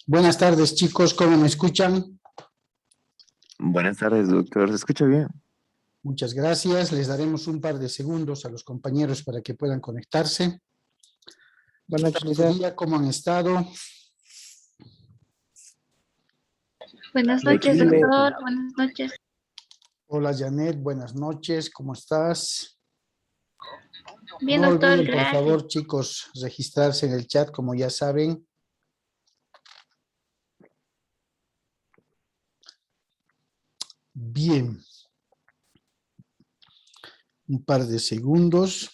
Buenas tardes, chicos, ¿cómo me escuchan? Buenas tardes, doctor. ¿Se escucha bien? Muchas gracias. Les daremos un par de segundos a los compañeros para que puedan conectarse. Buenas noches. ¿Cómo han estado? Buenas noches, doctor. Buenas noches. Hola, Janet. Buenas noches. ¿Cómo estás? Bien, No doctor. olviden, por Gracias. favor, chicos, registrarse en el chat, como ya saben. Bien. Un par de segundos.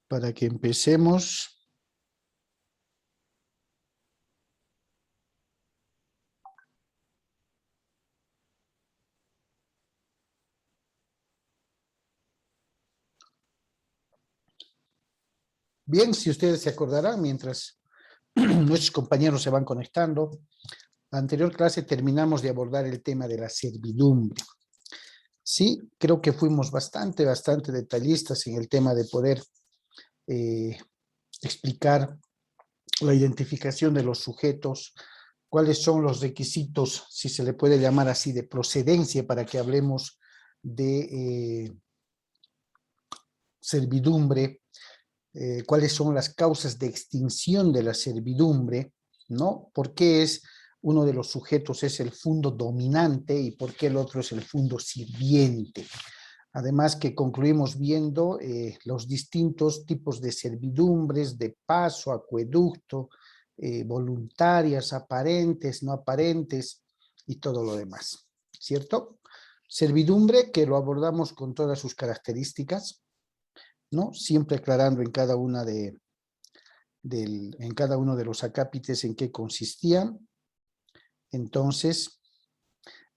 Para que empecemos. Bien, si ustedes se acordarán, mientras nuestros compañeros se van conectando, la anterior clase terminamos de abordar el tema de la servidumbre. Sí, creo que fuimos bastante detallistas en el tema de poder explicar la identificación de los sujetos, cuáles son los requisitos, si se le puede llamar así, de procedencia para que hablemos de servidumbre, cuáles son las causas de extinción de la servidumbre, ¿no? ¿Por qué uno de los sujetos es el fundo dominante y por qué el otro es el fundo sirviente? Además que concluimos viendo los distintos tipos de servidumbres, de paso, acueducto, voluntarias, aparentes, no aparentes y todo lo demás, ¿cierto? Servidumbre que lo abordamos con todas sus características, ¿no? Siempre aclarando en cada uno de los acápites en qué consistían. Entonces,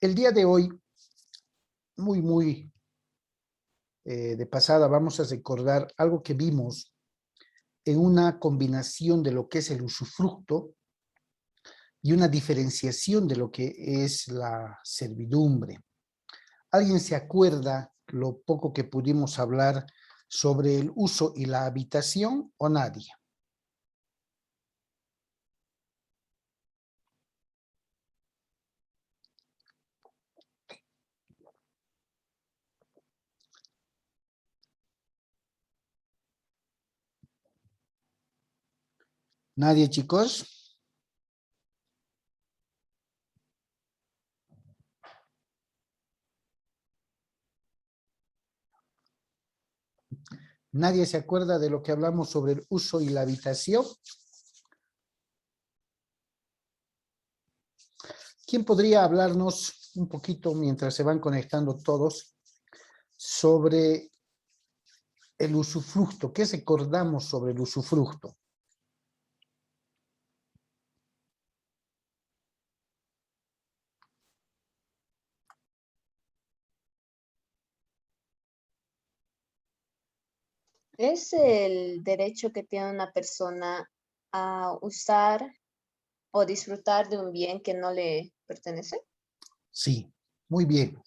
el día de hoy, muy de pasada, vamos a recordar algo que vimos en una combinación de lo que es el usufructo y una diferenciación de lo que es la servidumbre. ¿Alguien se acuerda lo poco que pudimos hablar sobre el uso y la habitación o nadie? ¿Nadie, chicos? ¿Nadie se acuerda de lo que hablamos sobre el uso y la habitación? ¿Quién podría hablarnos un poquito, mientras se van conectando todos, sobre el usufructo? ¿Qué recordamos sobre el usufructo? ¿Es el derecho que tiene una persona a usar o disfrutar de un bien que no le pertenece? Sí, muy bien.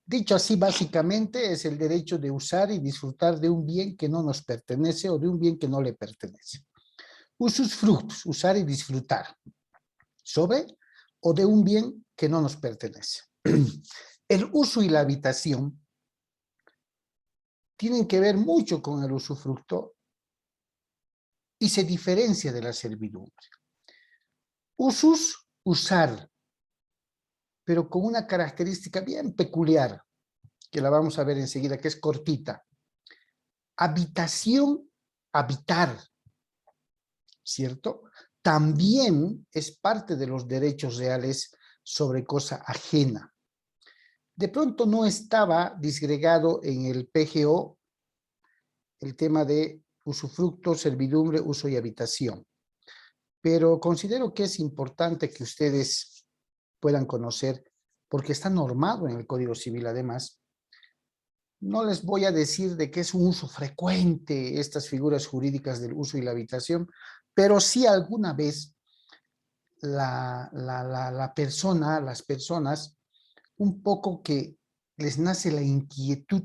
Dicho así, básicamente es el derecho de usar y disfrutar de un bien que no nos pertenece o de un bien que no le pertenece. Usufructus, usar y disfrutar. Sobre o de un bien que no nos pertenece. El uso y la habitación tienen que ver mucho con el usufructo y se diferencia de la servidumbre. Usus, usar, pero con una característica bien peculiar, que la vamos a ver enseguida, que es cortita. Habitación, habitar, ¿cierto? También es parte de los derechos reales sobre cosa ajena. De pronto no estaba disgregado en el PGO el tema de usufructo, servidumbre, uso y habitación. Pero considero que es importante que ustedes puedan conocer, porque está normado en el Código Civil además, No les voy a decir de que es un uso frecuente estas figuras jurídicas del uso y la habitación, pero sí alguna vez la persona, las personas, un poco que les nace la inquietud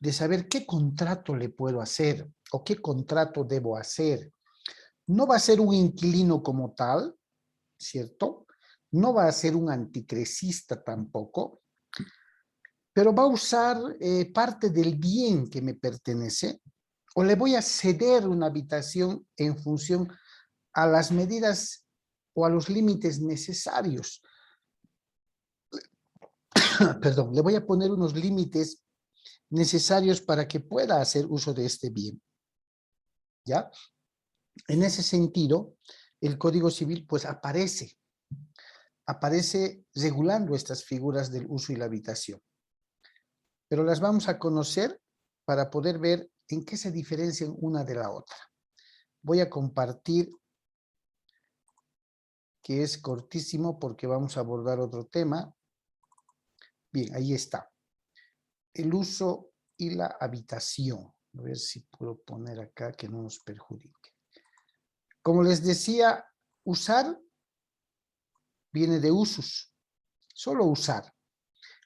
de saber qué contrato le puedo hacer o qué contrato debo hacer. No va a ser un inquilino como tal, ¿cierto? No va a ser un anticresista tampoco, pero va a usar parte del bien que me pertenece o le voy a ceder una habitación en función a las medidas o a los límites necesarios. Perdón, le voy a poner unos límites necesarios para que pueda hacer uso de este bien. ¿Ya? En ese sentido, el Código Civil pues aparece regulando estas figuras del uso y la habitación. Pero las vamos a conocer para poder ver en qué se diferencian una de la otra. Voy a compartir, que es cortísimo porque vamos a abordar otro tema. Bien, ahí está. El uso y la habitación. A ver si puedo poner acá que no nos perjudique. Como les decía, usar viene de usus, solo usar.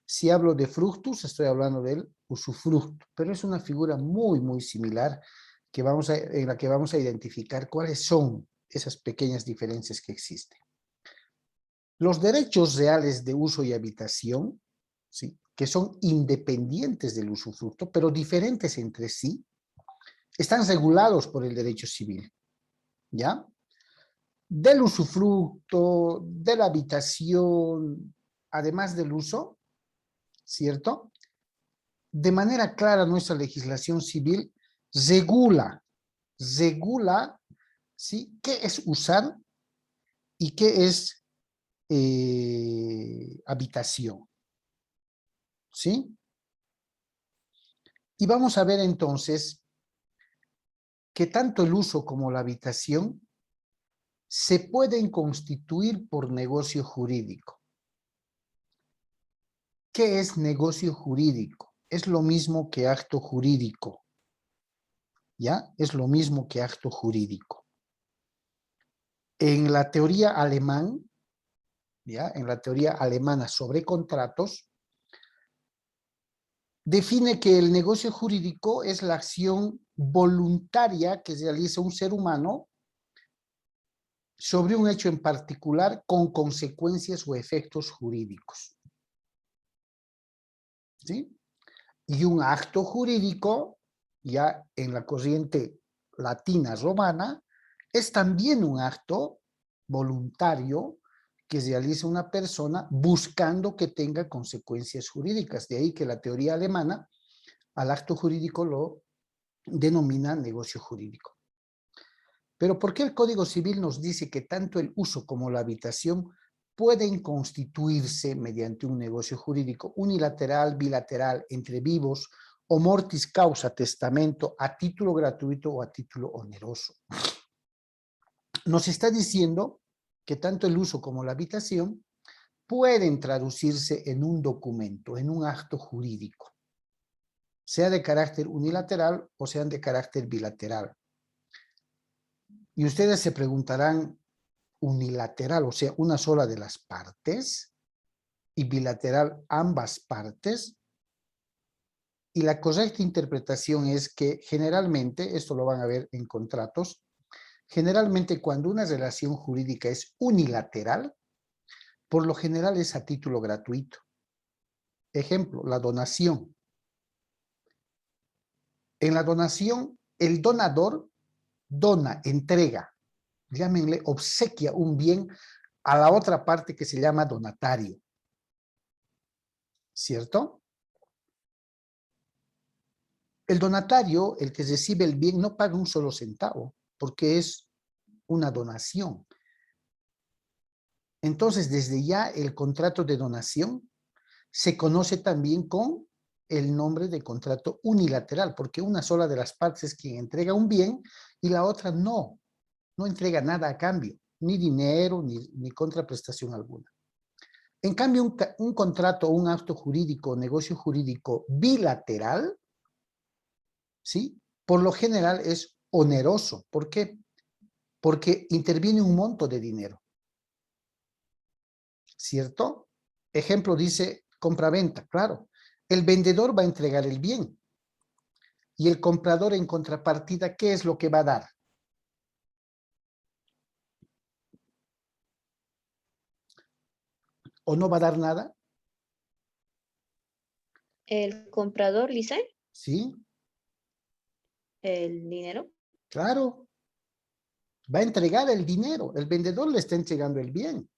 Si hablo de fructus, estoy hablando del usufructo, pero es una figura muy, muy similar en la que vamos a identificar cuáles son esas pequeñas diferencias que existen. Los derechos reales de uso y habitación, ¿sí?, que son independientes del usufructo, pero diferentes entre sí, están regulados por el derecho civil, ¿ya? Del usufructo, de la habitación, además del uso, ¿cierto? De manera clara nuestra legislación civil regula, ¿sí?, qué es usar y qué es habitación, ¿sí? Y vamos a ver entonces que tanto el uso como la habitación se pueden constituir por negocio jurídico. ¿Qué es negocio jurídico? Es lo mismo que acto jurídico, ¿ya? Es lo mismo que acto jurídico. En la teoría alemán, ¿ya?, en la teoría alemana sobre contratos, define que el negocio jurídico es la acción voluntaria que realiza un ser humano sobre un hecho en particular con consecuencias o efectos jurídicos, ¿sí? Y un acto jurídico, ya en la corriente latina romana, es también un acto voluntario que realiza una persona buscando que tenga consecuencias jurídicas. De ahí que la teoría alemana al acto jurídico lo denomina negocio jurídico. Pero ¿por qué el Código Civil nos dice que tanto el uso como la habitación pueden constituirse mediante un negocio jurídico unilateral, bilateral, entre vivos o mortis causa testamento a título gratuito o a título oneroso? Nos está diciendo que tanto el uso como la habitación pueden traducirse en un documento, en un acto jurídico, sea de carácter unilateral o sean de carácter bilateral. Y ustedes se preguntarán, unilateral, o sea, una sola de las partes, y bilateral, ambas partes. Y la correcta interpretación es que generalmente, esto lo van a ver en contratos, generalmente cuando una relación jurídica es unilateral, por lo general es a título gratuito. Ejemplo, la donación. En la donación, el donador dona, entrega, llámenle, obsequia un bien a la otra parte que se llama donatario. ¿Cierto? El donatario, el que recibe el bien, no paga un solo centavo, porque es una donación. Entonces, desde ya el contrato de donación se conoce también con el nombre de contrato unilateral, porque una sola de las partes es quien entrega un bien y la otra no entrega nada a cambio, ni dinero, ni contraprestación alguna. En cambio, un contrato, un acto jurídico, negocio jurídico bilateral, ¿sí? Por lo general es oneroso. ¿Por qué? Porque interviene un monto de dinero. ¿Cierto? Ejemplo dice compra-venta, claro. El vendedor va a entregar el bien. Y el comprador en contrapartida, ¿qué es lo que va a dar? ¿O no va a dar nada? El comprador, Lisa, Sí, el dinero. claro. Va a entregar el dinero. El vendedor le está entregando el bien.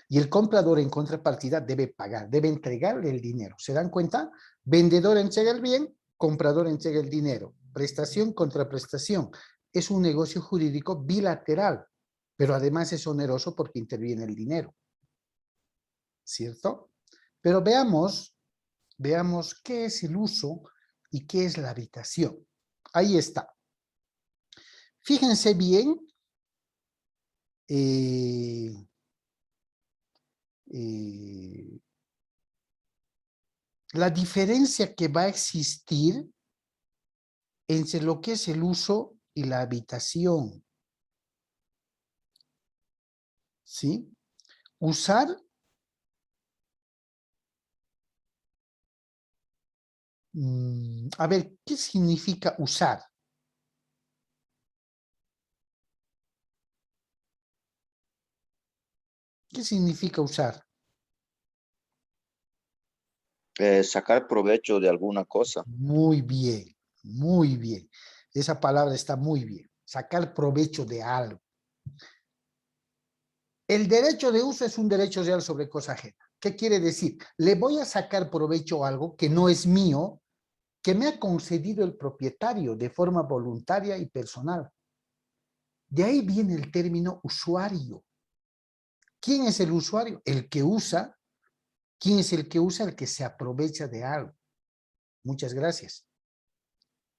Y el comprador en contrapartida debe pagar, debe entregarle el dinero. ¿Se dan cuenta? Vendedor entrega el bien, comprador entrega el dinero. Prestación contra prestación. Es un negocio jurídico bilateral, pero además es oneroso porque interviene el dinero. ¿Cierto? Pero veamos qué es el uso y qué es la habitación. Ahí está. Fíjense bien, la diferencia que va a existir entre lo que es el uso y la habitación. ¿Sí? Usar a ver, ¿qué significa usar? ¿Qué significa usar? Sacar provecho de alguna cosa. Muy bien, muy bien. Esa palabra está muy bien. Sacar provecho de algo. El derecho de uso es un derecho real sobre cosa ajena. ¿Qué quiere decir? Le voy a sacar provecho a algo que no es mío, que me ha concedido el propietario de forma voluntaria y personal. De ahí viene el término usuario. ¿Quién es el usuario? El que usa. ¿Quién es el que usa? El que se aprovecha de algo. Muchas gracias.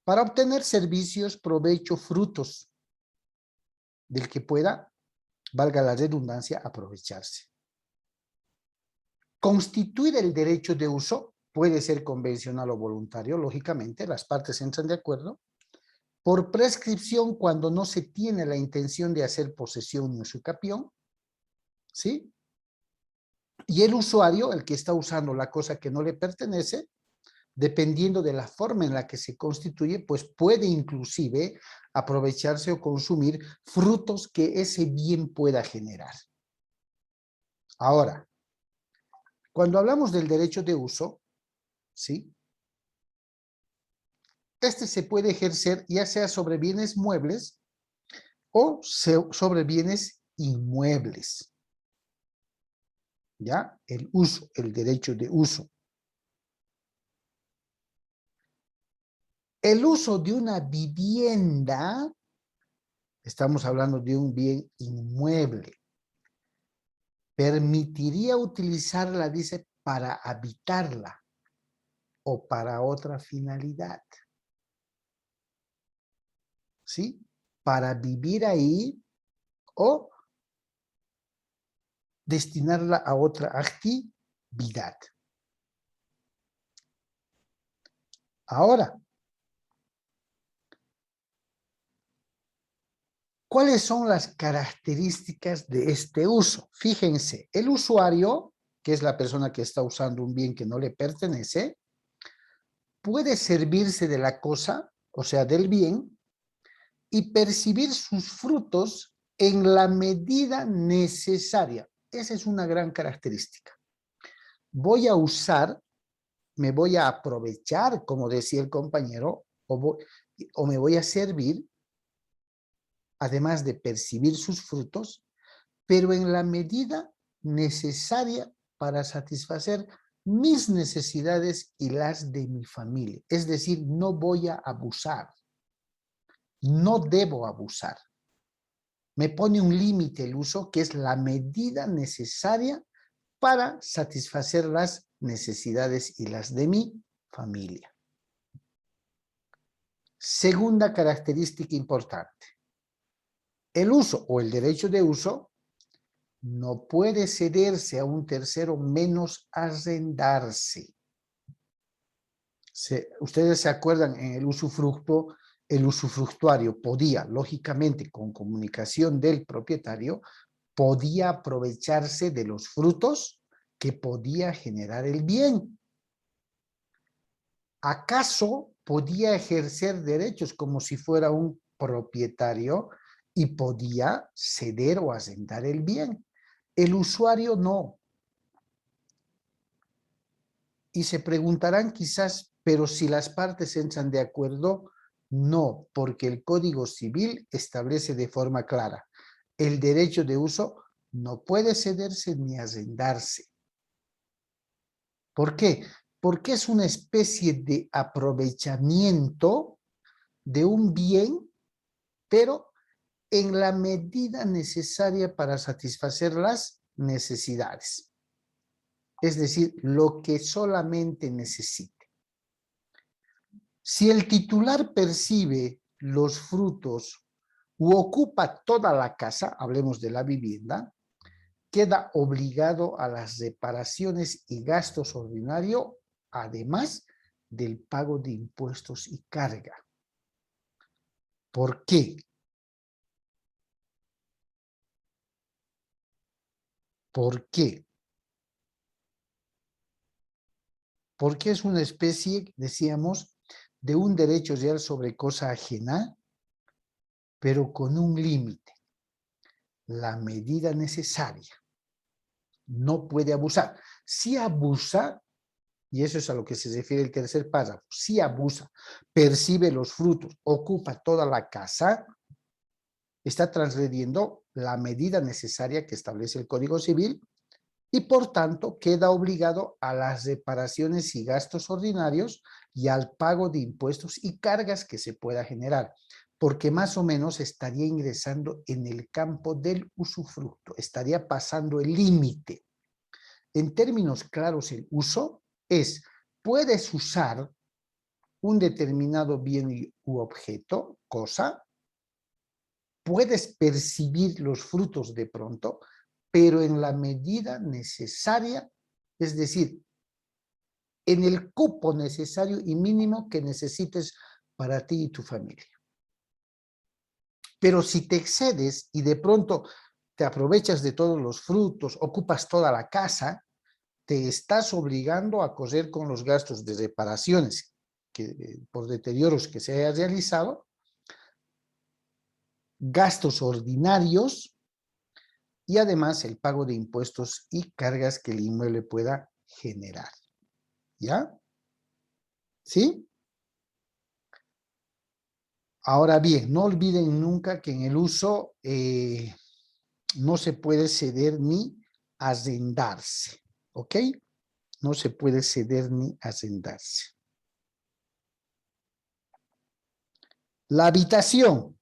Para obtener servicios, provecho, frutos del que pueda, valga la redundancia, aprovecharse. Constituir el derecho de uso puede ser convencional o voluntario, lógicamente, las partes entran de acuerdo. Por prescripción, cuando no se tiene la intención de hacer posesión ni usucapión, ¿sí? Y el usuario, el que está usando la cosa que no le pertenece, dependiendo de la forma en la que se constituye, pues puede inclusive aprovecharse o consumir frutos que ese bien pueda generar. Ahora, cuando hablamos del derecho de uso, ¿sí? Este se puede ejercer ya sea sobre bienes muebles o sobre bienes inmuebles. ¿Ya? El uso, el derecho de uso. El uso de una vivienda, estamos hablando de un bien inmueble, permitiría utilizarla, dice, para habitarla o para otra finalidad. ¿Sí? Para vivir ahí o destinarla a otra actividad. Ahora, ¿cuáles son las características de este uso? Fíjense, el usuario, que es la persona que está usando un bien que no le pertenece, puede servirse de la cosa, o sea, del bien, y percibir sus frutos en la medida necesaria. Esa es una gran característica. Voy a usar, me voy a aprovechar, como decía el compañero, o me voy a servir, además de percibir sus frutos, pero en la medida necesaria para satisfacer mis necesidades y las de mi familia. Es decir, no voy a abusar. No debo abusar. Me pone un límite el uso, que es la medida necesaria para satisfacer las necesidades y las de mi familia. Segunda característica importante. El uso o el derecho de uso no puede cederse a un tercero menos arrendarse. Ustedes se acuerdan en el usufructo, el usufructuario podía, lógicamente, con comunicación del propietario, podía aprovecharse de los frutos que podía generar el bien. ¿Acaso podía ejercer derechos como si fuera un propietario y podía ceder o arrendar el bien? El usuario no. Y se preguntarán quizás, pero si las partes entran de acuerdo, no, porque el Código Civil establece de forma clara, el derecho de uso no puede cederse ni arrendarse. ¿Por qué? Porque es una especie de aprovechamiento de un bien, pero en la medida necesaria para satisfacer las necesidades. Es decir, lo que solamente necesite. Si el titular percibe los frutos u ocupa toda la casa, hablemos de la vivienda, queda obligado a las reparaciones y gastos ordinarios, además del pago de impuestos y carga. ¿Por qué? ¿Por qué? Porque es una especie, decíamos, de un derecho real sobre cosa ajena, pero con un límite, la medida necesaria. No puede abusar. Si abusa, y eso es a lo que se refiere el tercer párrafo, si abusa, percibe los frutos, ocupa toda la casa, está transgrediendo la medida necesaria que establece el Código Civil y por tanto queda obligado a las reparaciones y gastos ordinarios y al pago de impuestos y cargas que se pueda generar, porque más o menos estaría ingresando en el campo del usufructo, estaría pasando el límite. En términos claros, el uso es, puedes usar un determinado bien u objeto, cosa, puedes percibir los frutos de pronto, pero en la medida necesaria, es decir, en el cupo necesario y mínimo que necesites para ti y tu familia. Pero si te excedes y de pronto te aprovechas de todos los frutos, ocupas toda la casa, te estás obligando a correr con los gastos de reparaciones por deterioros que se haya realizado, gastos ordinarios y además el pago de impuestos y cargas que el inmueble pueda generar. ¿Ya? ¿Sí? Ahora bien, no olviden nunca que en el uso no se puede ceder ni arrendarse. ¿Ok? No se puede ceder ni arrendarse. La habitación.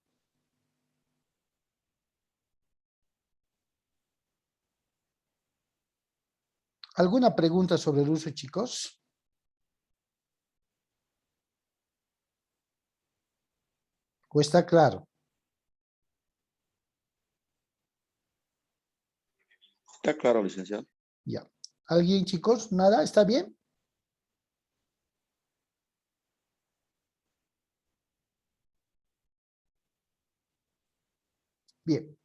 ¿Alguna pregunta sobre el uso, chicos? ¿O está claro? Está claro, licenciado. Ya. ¿Alguien, chicos? ¿Nada? ¿Está bien? Bien.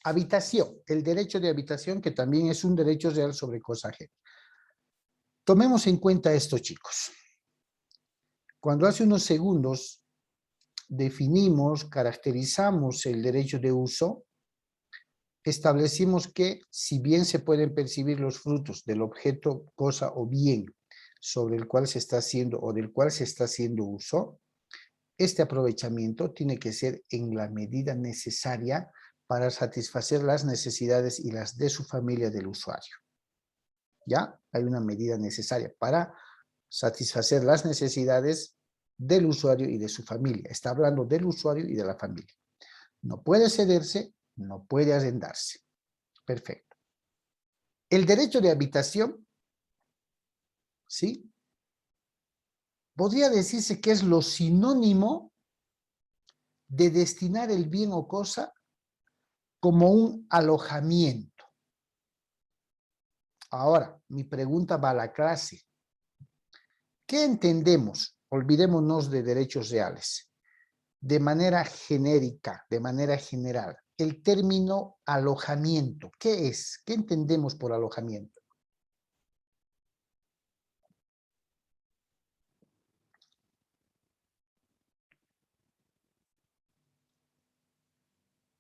Habitación. El derecho de habitación, que también es un derecho real sobre cosa ajena. Tomemos en cuenta esto, chicos. Cuando hace unos segundos definimos, caracterizamos el derecho de uso, establecimos que si bien se pueden percibir los frutos del objeto, cosa o bien sobre el cual se está haciendo o del cual se está haciendo uso, este aprovechamiento tiene que ser en la medida necesaria para satisfacer las necesidades y las de su familia del usuario. ¿Ya? Hay una medida necesaria para satisfacer las necesidades del usuario y de su familia. Está hablando del usuario y de la familia. No puede cederse, no puede arrendarse. Perfecto. El derecho de habitación, ¿sí? Podría decirse que es lo sinónimo de destinar el bien o cosa como un alojamiento. Ahora, mi pregunta va a la clase. ¿Qué entendemos? Olvidémonos de derechos reales. De manera genérica, de manera general, el término alojamiento, ¿qué es? ¿Qué entendemos por alojamiento?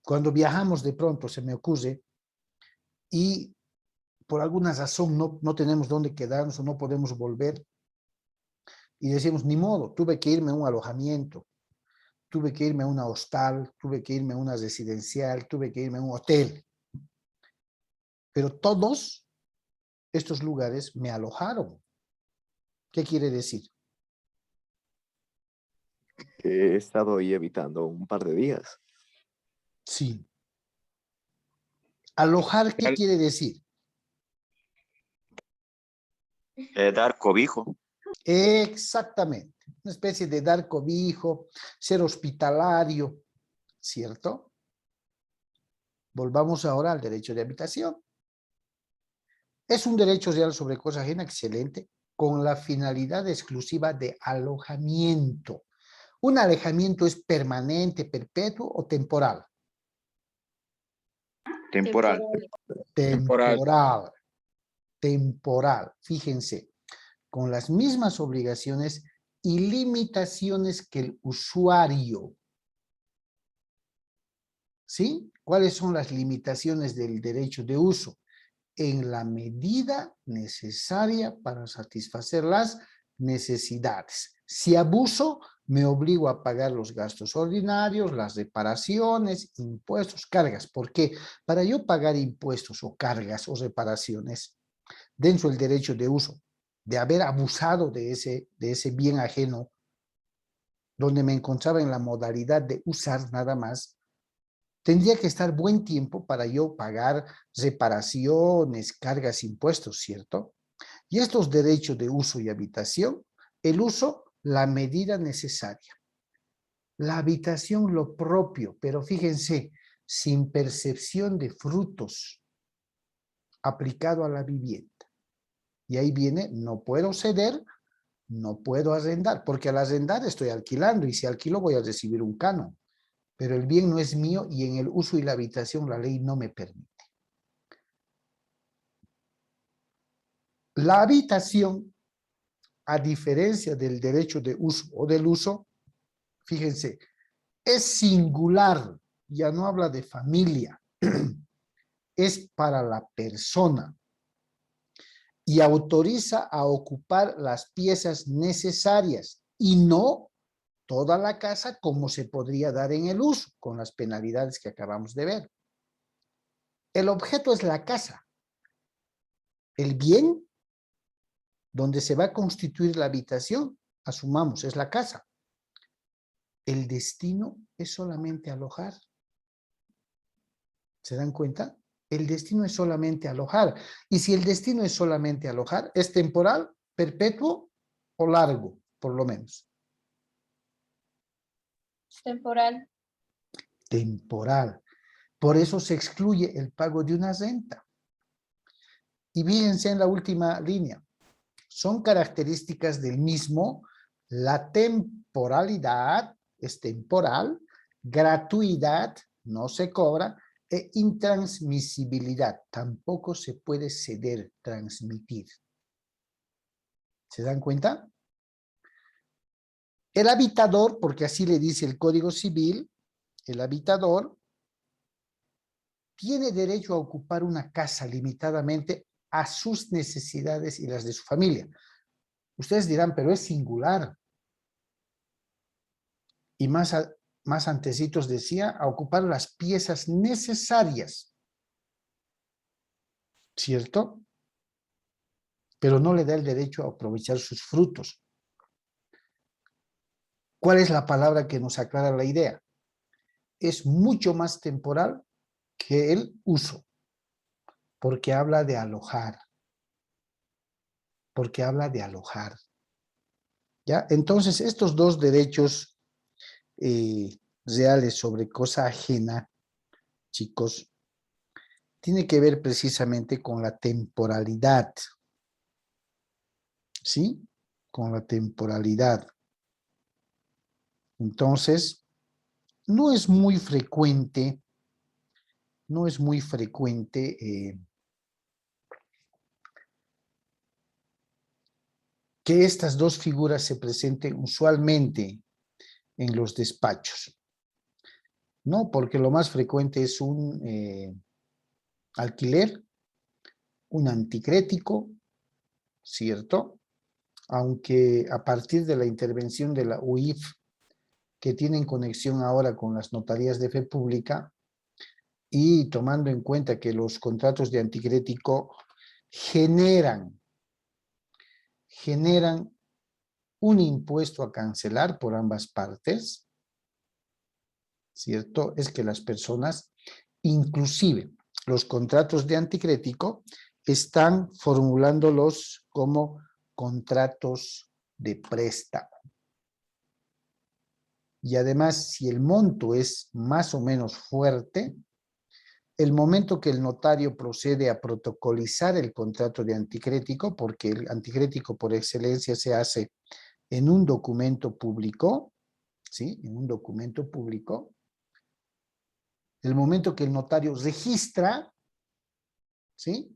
Cuando viajamos de pronto, se me ocurre, y por alguna razón no tenemos dónde quedarnos o no podemos volver, y decimos, ni modo, tuve que irme a un alojamiento, tuve que irme a una hostal, tuve que irme a una residencial, tuve que irme a un hotel. Pero todos estos lugares me alojaron. ¿Qué quiere decir? Que he estado ahí evitando un par de días. Sí. Alojar, ¿qué quiere decir? Dar cobijo. Exactamente. Una especie de dar cobijo, ser hospitalario, ¿cierto? Volvamos ahora al derecho de habitación. Es un derecho real sobre cosa ajena, excelente, con la finalidad exclusiva de alojamiento. ¿Un alojamiento es permanente, perpetuo o temporal? Temporal. Temporal. Temporal. Fíjense, con las mismas obligaciones y limitaciones que el usuario. ¿Sí? ¿Cuáles son las limitaciones del derecho de uso? En la medida necesaria para satisfacer las necesidades. Si abuso, me obligo a pagar los gastos ordinarios, las reparaciones, impuestos, cargas. ¿Por qué? Para yo pagar impuestos o cargas o reparaciones dentro del derecho de uso, de haber abusado de ese bien ajeno, donde me encontraba en la modalidad de usar nada más, tendría que estar buen tiempo para yo pagar reparaciones, cargas, impuestos, ¿cierto? Y estos derechos de uso y habitación, el uso, la medida necesaria. La habitación, lo propio, pero fíjense, sin percepción de frutos aplicado a la vivienda. Y ahí viene, no puedo ceder, no puedo arrendar, porque al arrendar estoy alquilando y si alquilo voy a recibir un canon. Pero el bien no es mío y en el uso y la habitación la ley no me permite. La habitación, a diferencia del derecho de uso o del uso, fíjense, es singular, ya no habla de familia, es para la persona y autoriza a ocupar las piezas necesarias y no toda la casa como se podría dar en el uso, con las penalidades que acabamos de ver. El objeto es la casa. El bien, donde se va a constituir la habitación, asumamos, es la casa. El destino es solamente alojar. ¿Se dan cuenta? El destino es solamente alojar. Y si el destino es solamente alojar, ¿es temporal, perpetuo o largo, por lo menos? Temporal. Temporal. Por eso se excluye el pago de una renta. Y fíjense en la última línea. Son características del mismo la temporalidad, es temporal, gratuidad, no se cobra, e intransmisibilidad, tampoco se puede ceder, transmitir. ¿Se dan cuenta? El habitador, porque así le dice el Código Civil, el habitador tiene derecho a ocupar una casa limitadamente a sus necesidades y las de su familia. Ustedes dirán, pero es singular. Y más antecitos decía, a ocupar las piezas necesarias. ¿Cierto? Pero no le da el derecho a aprovechar sus frutos. ¿Cuál es la palabra que nos aclara la idea? Es mucho más temporal que el uso, porque habla de alojar. Porque habla de alojar. ¿Ya? Entonces, estos dos derechos reales sobre cosa ajena, chicos, tiene que ver precisamente con la temporalidad. ¿Sí? Con la temporalidad. Entonces, no es muy frecuente que estas dos figuras se presenten usualmente en los despachos. No, porque lo más frecuente es un alquiler, un anticrético, ¿cierto? Aunque a partir de la intervención de la UIF, que tienen conexión ahora con las notarías de fe pública, y tomando en cuenta que los contratos de anticrético generan un impuesto a cancelar por ambas partes, ¿cierto? Es que las personas, inclusive los contratos de anticrético, están formulándolos como contratos de préstamo. Y además, si el monto es más o menos fuerte, el momento que el notario procede a protocolizar el contrato de anticrético, porque el anticrético por excelencia se hace en un documento público, ¿sí? En un documento público. El momento que el notario registra, ¿sí?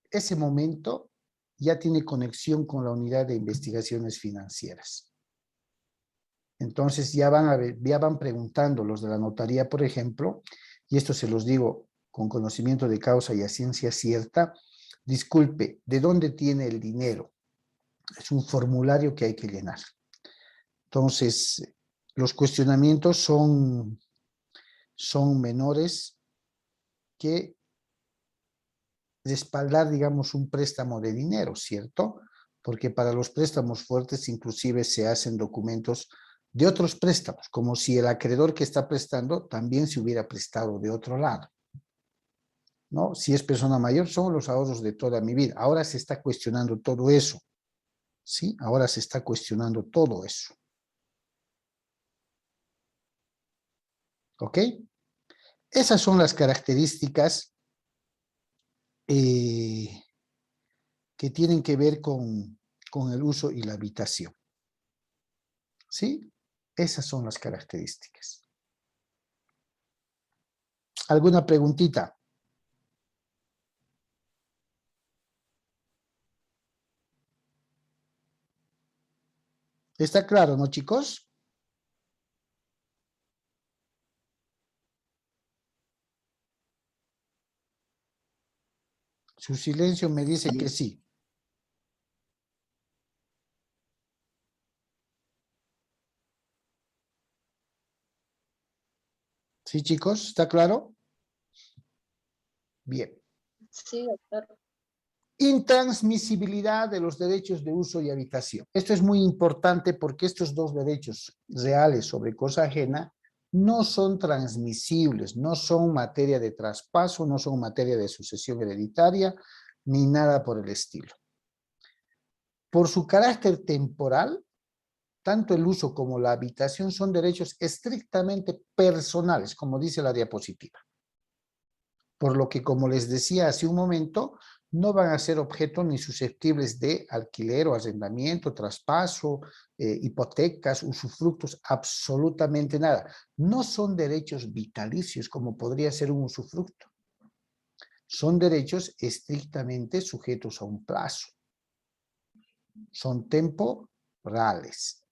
Ese momento ya tiene conexión con la unidad de investigaciones financieras. Entonces ya van preguntando los de la notaría, por ejemplo, y esto se los digo con conocimiento de causa y a ciencia cierta, disculpe, ¿de dónde tiene el dinero? Es un formulario que hay que llenar. Entonces, los cuestionamientos son menores que respaldar, digamos, un préstamo de dinero, ¿cierto? Porque para los préstamos fuertes inclusive se hacen documentos de otros préstamos, como si el acreedor que está prestando también se hubiera prestado de otro lado, ¿no? Si es persona mayor, son los ahorros de toda mi vida. Ahora se está cuestionando todo eso, ¿sí? Ahora se está cuestionando todo eso. ¿Ok? Esas son las características que tienen que ver con el uso y la habitación. ¿Sí? Esas son las características. ¿Alguna preguntita? ¿Está claro, no, chicos? Su silencio me dice que sí. ¿Sí, chicos? ¿Está claro? Bien. Sí, doctor. Intransmisibilidad de los derechos de uso y habitación. Esto es muy importante porque estos dos derechos reales sobre cosa ajena no son transmisibles, no son materia de traspaso, no son materia de sucesión hereditaria, ni nada por el estilo. Por su carácter temporal, tanto el uso como la habitación son derechos estrictamente personales, como dice la diapositiva. Por lo que, como les decía hace un momento, no van a ser objeto ni susceptibles de alquiler o arrendamiento, traspaso, hipotecas, usufructos, absolutamente nada. No son derechos vitalicios como podría ser un usufructo. Son derechos estrictamente sujetos a un plazo. Son temporales.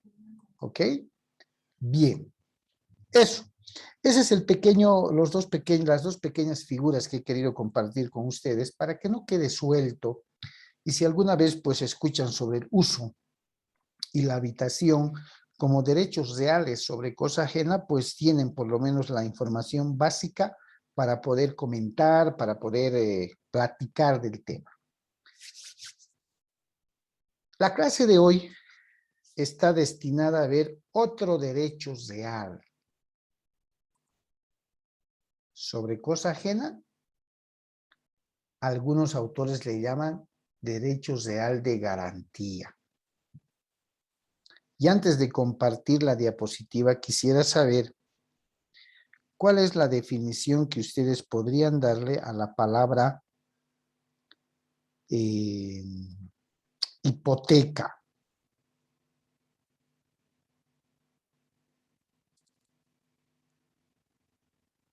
¿Ok? Bien. Eso. Ese es las dos pequeñas figuras que he querido compartir con ustedes para que no quede suelto. Y si alguna vez pues escuchan sobre el uso y la habitación como derechos reales sobre cosa ajena, pues tienen por lo menos la información básica para poder comentar, para poder platicar del tema. La clase de hoy está destinada a ver otro derecho real sobre cosa ajena. Algunos autores le llaman derecho real de garantía. Y antes de compartir la diapositiva, quisiera saber ¿cuál es la definición que ustedes podrían darle a la palabra hipoteca?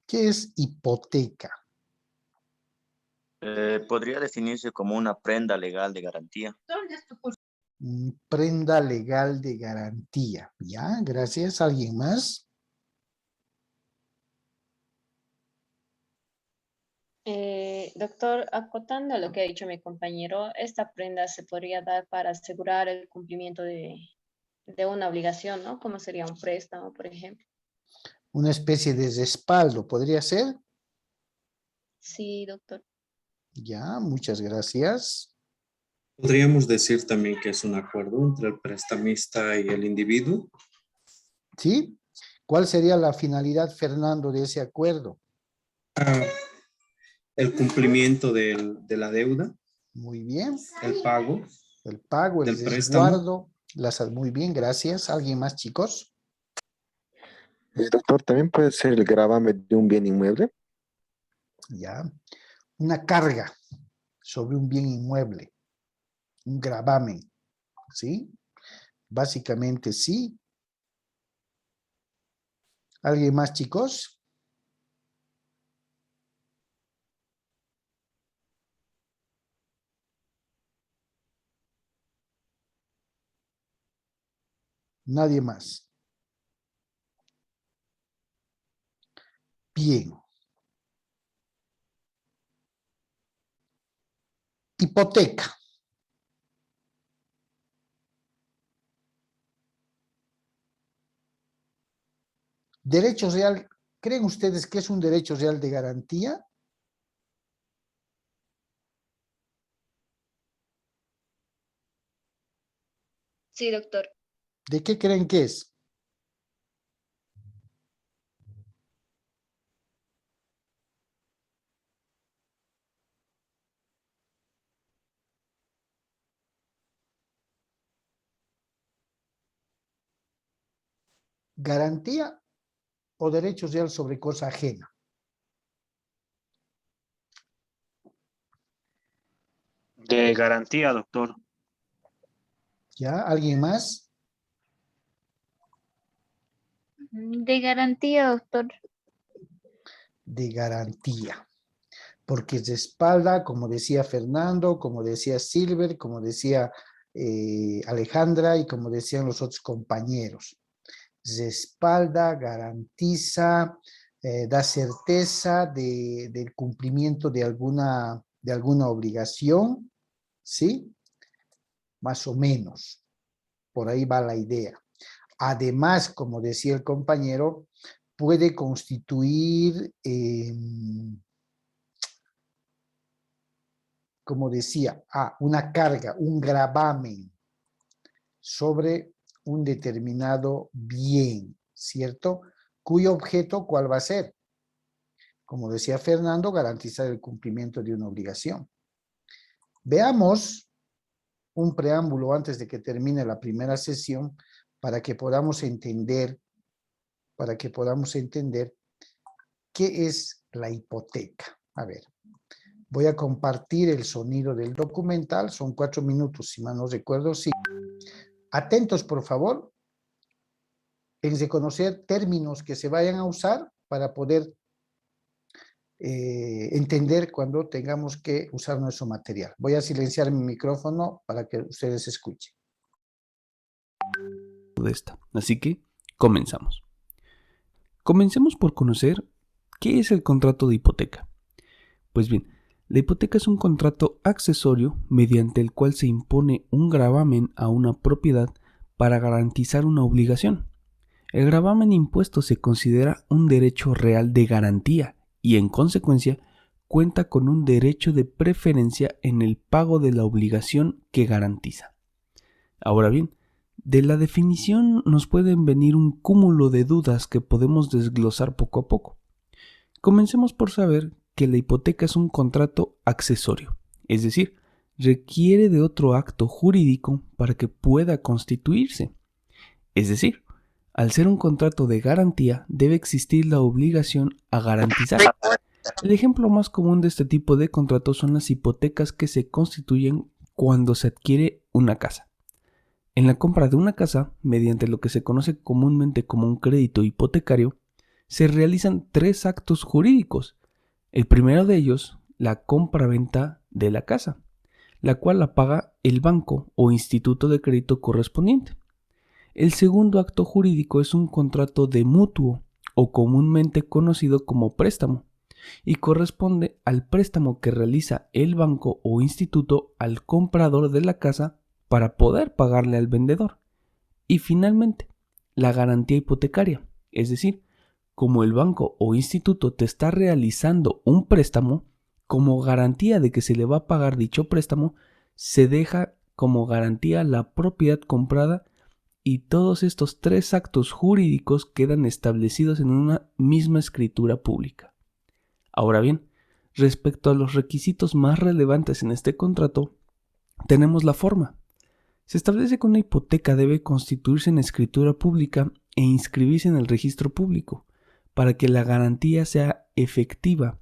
¿Qué es hipoteca? Podría definirse como una prenda legal de garantía. Prenda legal de garantía. Ya, gracias. ¿Alguien más? Doctor, acotando a lo que ha dicho mi compañero, esta prenda se podría dar para asegurar el cumplimiento de una obligación, ¿no? Como sería un préstamo, por ejemplo. Una especie de respaldo, ¿podría ser? Sí, doctor. Ya, muchas gracias. Podríamos decir también que es un acuerdo entre el prestamista y el individuo. ¿Sí? ¿Cuál sería la finalidad, Fernando, de ese acuerdo? El cumplimiento de la deuda, Muy bien. el pago El pago, el del préstamo. resguardo. Muy bien, gracias. ¿Alguien más, chicos? Doctor, ¿también puede ser el gravamen de un bien inmueble? Ya. Una carga sobre un bien inmueble. Un gravamen. ¿Sí? Básicamente sí. ¿Alguien más, chicos? Nadie más. Bien. Hipoteca. Derecho real. ¿Creen ustedes que es un derecho real de garantía? Sí, doctor. ¿De qué creen que es? ¿Garantía o derecho real sobre cosa ajena? De garantía, doctor. ¿Ya? ¿Alguien más? De garantía, doctor. De garantía. Porque respalda, como decía Fernando, como decía Silver, como decía Alejandra y como decían los otros compañeros. Respalda, garantiza, da certeza del cumplimiento de alguna obligación, ¿sí? Más o menos. Por ahí va la idea. Además, como decía el compañero, puede constituir, como decía, una carga, un gravamen sobre un determinado bien, ¿cierto? Cuyo objeto, ¿cuál va a ser? Como decía Fernando, garantizar el cumplimiento de una obligación. Veamos un preámbulo antes de que termine la primera sesión para que podamos entender qué es la hipoteca. A ver, voy a compartir el sonido del documental, son 4 minutos, si mal no recuerdo, sí. Atentos, por favor, en reconocer términos que se vayan a usar para poder entender cuando tengamos que usar nuestro material. Voy a silenciar mi micrófono para que ustedes escuchen. Así que comenzamos. Comencemos por conocer qué es el contrato de hipoteca. Pues bien, la hipoteca es un contrato accesorio mediante el cual se impone un gravamen a una propiedad para garantizar una obligación. El gravamen impuesto se considera un derecho real de garantía y, en consecuencia, cuenta con un derecho de preferencia en el pago de la obligación que garantiza. Ahora bien, de la definición nos pueden venir un cúmulo de dudas que podemos desglosar poco a poco. Comencemos por saber que la hipoteca es un contrato accesorio, es decir, requiere de otro acto jurídico para que pueda constituirse. Es decir, Al ser un contrato de garantía, debe existir la obligación a garantizar. El ejemplo más común de este tipo de contratos son las hipotecas que se constituyen cuando se adquiere una casa. En la compra de una casa, mediante lo que se conoce comúnmente como un crédito hipotecario, se realizan 3 actos jurídicos. El primero de ellos, la compra-venta de la casa, la cual la paga el banco o instituto de crédito correspondiente. El segundo acto jurídico es un contrato de mutuo o comúnmente conocido como préstamo y corresponde al préstamo que realiza el banco o instituto al comprador de la casa para poder pagarle al vendedor. Y finalmente, la garantía hipotecaria, es decir, como el banco o instituto te está realizando un préstamo, como garantía de que se le va a pagar dicho préstamo, se deja como garantía la propiedad comprada y todos estos 3 actos jurídicos quedan establecidos en una misma escritura pública. Ahora bien, respecto a los requisitos más relevantes en este contrato, tenemos la forma. Se establece que una hipoteca debe constituirse en escritura pública e inscribirse en el registro público para que la garantía sea efectiva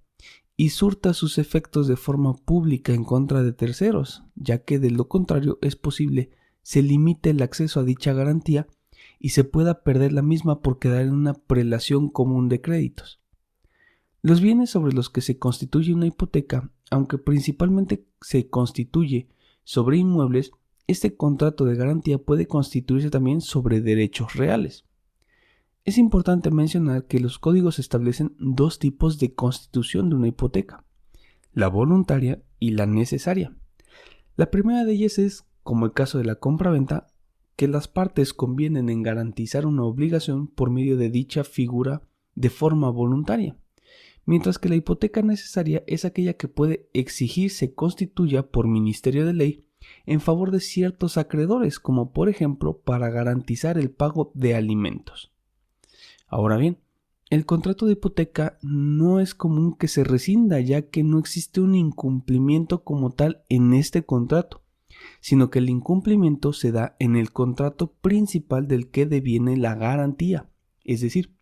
y surta sus efectos de forma pública en contra de terceros, ya que de lo contrario es posible se limite el acceso a dicha garantía y se pueda perder la misma por quedar en una prelación común de créditos. Los bienes sobre los que se constituye una hipoteca, aunque principalmente se constituye sobre inmuebles, este contrato de garantía puede constituirse también sobre derechos reales. Es importante mencionar que los códigos establecen 2 tipos de constitución de una hipoteca, la voluntaria y la necesaria. La primera de ellas es, como el caso de la compra-venta, que las partes convienen en garantizar una obligación por medio de dicha figura de forma voluntaria, mientras que la hipoteca necesaria es aquella que puede exigir se constituya por ministerio de ley en favor de ciertos acreedores, como por ejemplo para garantizar el pago de alimentos. Ahora bien, el contrato de hipoteca no es común que se rescinda, ya que no existe un incumplimiento como tal en este contrato, sino que el incumplimiento se da en el contrato principal del que deviene la garantía, es decir,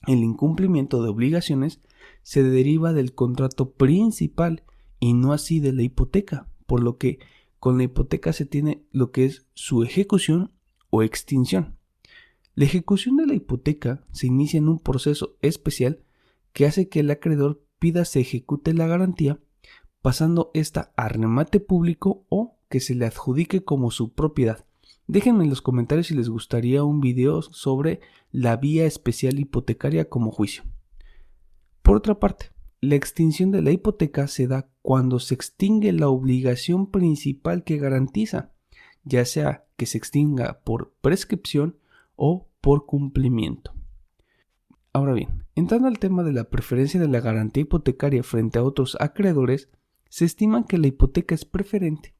el incumplimiento de obligaciones se deriva del contrato principal y no así de la hipoteca, por lo que con la hipoteca se tiene lo que es su ejecución o extinción. La ejecución de la hipoteca se inicia en un proceso especial que hace que el acreedor pida se ejecute la garantía, pasando esta a remate público o que se le adjudique como su propiedad. Déjenme en los comentarios si les gustaría un video sobre la vía especial hipotecaria como juicio. Por otra parte, la extinción de la hipoteca se da cuando se extingue la obligación principal que garantiza, ya sea que se extinga por prescripción o por cumplimiento. Ahora bien, entrando al tema de la preferencia de la garantía hipotecaria frente a otros acreedores, se estima que la hipoteca es preferente.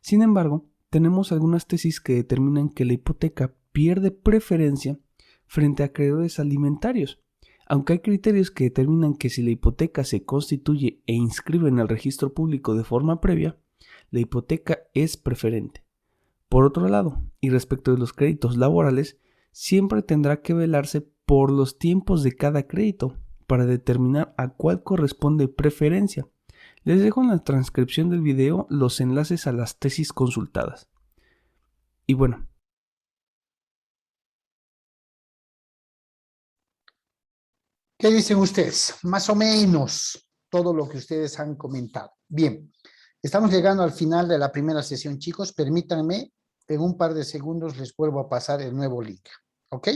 Sin embargo, tenemos algunas tesis que determinan que la hipoteca pierde preferencia frente a acreedores alimentarios, aunque hay criterios que determinan que si la hipoteca se constituye e inscribe en el registro público de forma previa, la hipoteca es preferente. Por otro lado, y respecto de los créditos laborales, siempre tendrá que velarse por los tiempos de cada crédito para determinar a cuál corresponde preferencia. Les dejo en la transcripción del video los enlaces a las tesis consultadas. Y bueno. ¿Qué dicen ustedes? Más o menos todo lo que ustedes han comentado. Bien, estamos llegando al final de la primera sesión, chicos. Permítanme, en un par de segundos les vuelvo a pasar el nuevo link. ¿Ok?